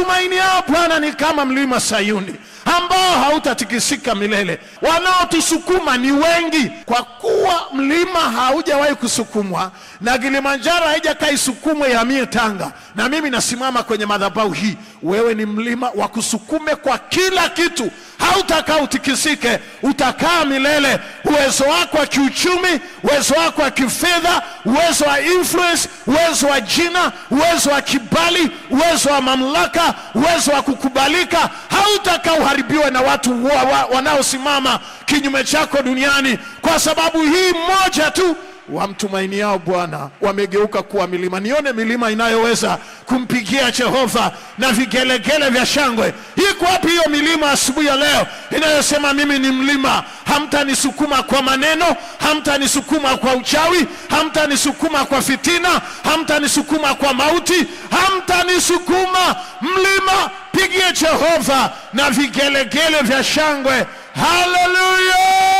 Watumainiao Bwana ni kama mlima Sayuni ambao hautatikisika milele. Wanaotusukuma ni wengi, kwa kuwa mlima haujawahi kusukumwa na Kilimanjaro haijakai sukumwe ya Tanga. Na mimi nasimama kwenye madhabahu hii, wewe ni mlima wa kusukume kwa kila kitu. Hautakaa utikisike, utakaa milele. Uwezo wako wa kiuchumi, uwezo wako wa kifedha, uwezo wa influence, uwezo wa jina, uwezo wa kibali, uwezo wa mamlaka, uwezo wa kukubalika, hautakaa uharibiwe na watu wanaosimama kinyume chako duniani. Kwa sababu hii moja tu, wamtumainiao Bwana wamegeuka kuwa milima. Nione milima inayoweza kumpigia Jehova na vigelegele vya shangwe. Iko wapi hiyo milima asubuhi ya leo inayosema mimi ni mlima? Hamtanisukuma kwa maneno, hamtanisukuma kwa uchawi, hamtanisukuma kwa fitina, hamtanisukuma kwa mauti, hamtanisukuma. Mlima, pigie Jehova na vigelegele vya shangwe. Hallelujah!